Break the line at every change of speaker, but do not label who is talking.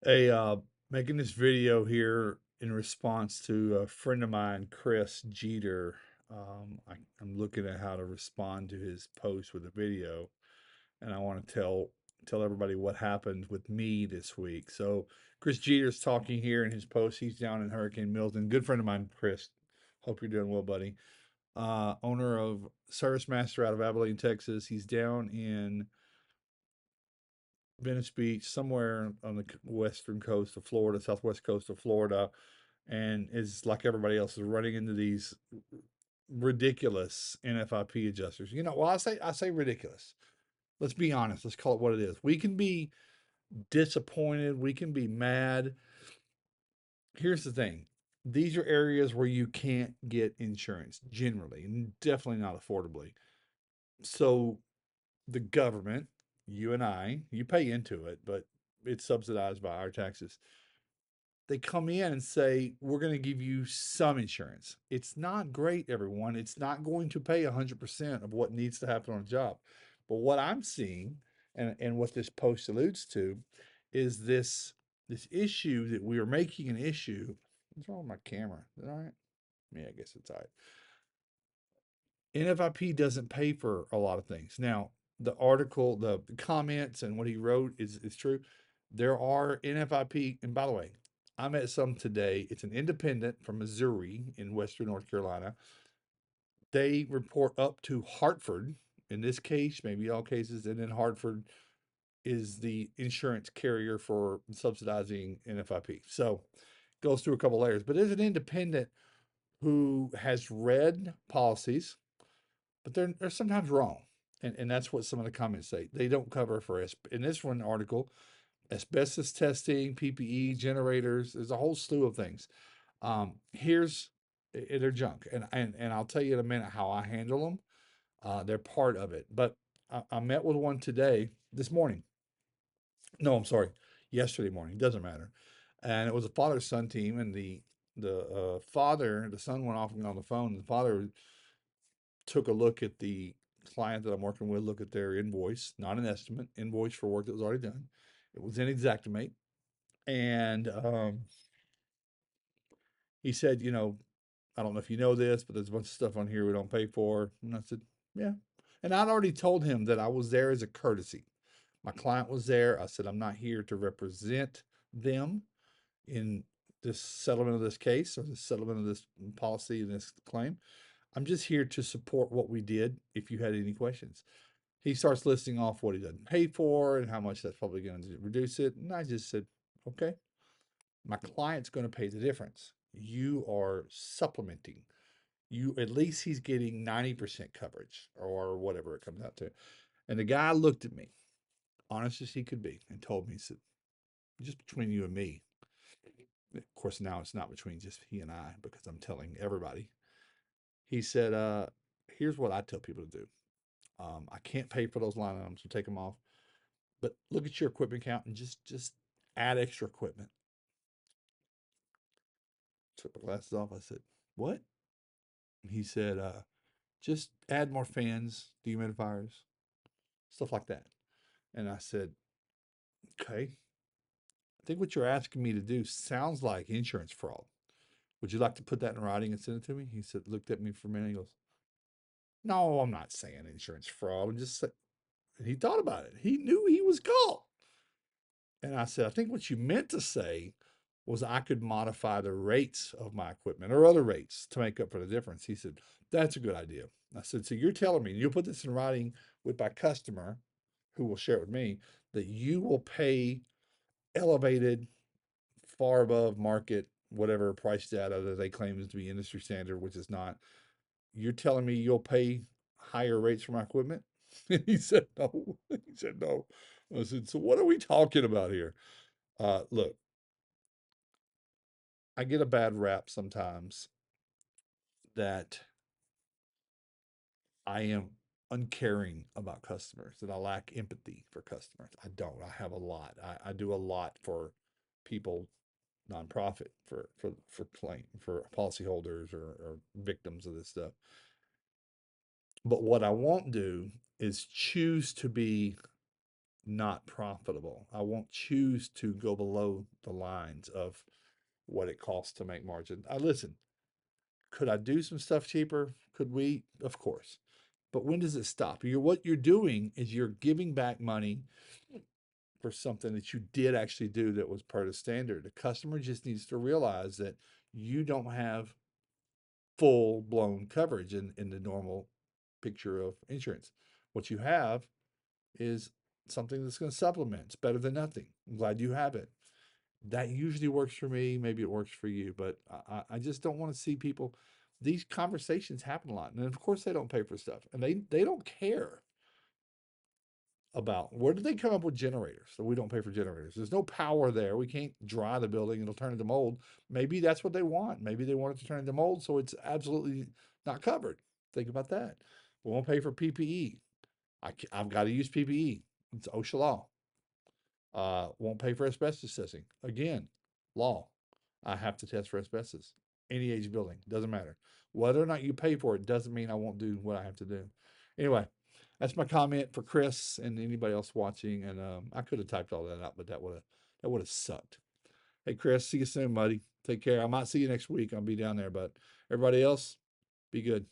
Hey, making this video here in response to a friend of mine, Chris Jeter. I'm looking at how to respond to his post with a video, and I want to tell everybody what happened with me this week. So, Chris Jeter's talking here in his post. He's down in Hurricane Milton. Good friend of mine, Chris. Hope you're doing well, buddy. Owner of Service Master out of Abilene, Texas. He's down in Venice Beach, somewhere on the western coast of Florida, southwest coast of Florida, and is like everybody else is running into these ridiculous NFIP adjusters. Well, I say ridiculous. Let's be honest. Let's call it what it is. We can be disappointed. We can be mad. Here's the thing. These are areas where you can't get insurance generally, and definitely not affordably. So the government, you and I, you pay into it, but it's subsidized by our taxes. They come in and say, we're going to give you some insurance. It's not great, everyone. It's not going to pay 100% of what needs to happen on a job. But what I'm seeing, and what this post alludes to, is this issue that we are making an issue. What's wrong with my camera? Is it all right? Yeah, I guess it's all right. NFIP doesn't pay for a lot of things. Now, the article, the comments, and what he wrote is true. There are NFIP, and by the way, I met some today. It's an independent from Missouri in Western North Carolina. They report up to Hartford in this case, maybe all cases, and then Hartford is the insurance carrier for subsidizing NFIP. So goes through a couple layers, but there's an independent who has read policies, but they're sometimes wrong. And that's what some of the comments say. They don't cover for in this one article, asbestos testing, PPE, generators. There's a whole slew of things. Here's they're junk, and I'll tell you in a minute how I handle them. They're part of it. But I met with one today, this morning. No, I'm sorry, yesterday morning. Doesn't matter. And it was a father-son team, and the son went off and got on the phone. The father took a look at the client that I'm working with, look at their invoice, not an estimate, invoice for work that was already done. It was in Xactimate. And he said, I don't know if you know this, but there's a bunch of stuff on here we don't pay for. And I said, yeah. And I'd already told him that I was there as a courtesy. My client was there. I said, I'm not here to represent them in this settlement of this case or the settlement of this policy and this claim. I'm just here to support what we did if you had any questions. He starts listing off what he doesn't pay for and how much that's probably going to reduce it. And I just said, okay, my client's going to pay the difference. You are supplementing. At least he's getting 90% coverage or whatever it comes out to. And the guy looked at me, honest as he could be, and told me, he said, just between you and me. Of course, now it's not between just he and I because I'm telling everybody. He said, here's what I tell people to do. I can't pay for those line items, so take them off. But look at your equipment count and just add extra equipment. Took my glasses off. I said, what? He said, just add more fans, dehumidifiers, stuff like that. And I said, okay. I think what you're asking me to do sounds like insurance fraud. Would you like to put that in writing and send it to me? He said, looked at me for a minute. He goes, no, I'm not saying insurance fraud. I'm just saying. And he thought about it. He knew he was caught. And I said, I think what you meant to say was I could modify the rates of my equipment or other rates to make up for the difference. He said, that's a good idea. I said, so you're telling me, and you'll put this in writing with my customer who will share it with me, that you will pay elevated, far above market, whatever price data that they claim is to be industry standard, which is not. You're telling me you'll pay higher rates for my equipment? He said, no. He said, no. I said, so what are we talking about here? Look, I get a bad rap sometimes that I am uncaring about customers, that I lack empathy for customers. I don't. I have a lot. I do a lot for people, nonprofit, for claim for policyholders or victims of this stuff. But what I won't do is choose to be not profitable. I won't choose to go below the lines of what it costs to make margin. I listen, could I do some stuff cheaper? Could we? Of course. But when does it stop? What you're doing is you're giving back money for something that you did actually do that was part of standard. The customer just needs to realize that you don't have full blown coverage in the normal picture of insurance. What you have is something that's going to supplement. It's better than nothing. I'm glad you have it. That usually works for me. Maybe it works for you, but I just don't want to see people. These conversations happen a lot, and of course they don't pay for stuff, and they don't care about where did they come up with generators so we don't pay for generators. There's no power there. We can't dry the building, it'll turn into mold. Maybe that's what they want. Maybe they want it to turn into mold, so it's absolutely not covered. Think about that. We won't pay for PPE. I've got to use PPE. It's OSHA law. Won't pay for asbestos testing. Again, law. I have to test for asbestos. Any age building, doesn't matter. Whether or not you pay for it doesn't mean I won't do what I have to do. Anyway, that's my comment for Chris and anybody else watching. And I could have typed all that out, but that would have sucked. Hey, Chris, see you soon, buddy. Take care. I might see you next week. I'll be down there, but everybody else, be good.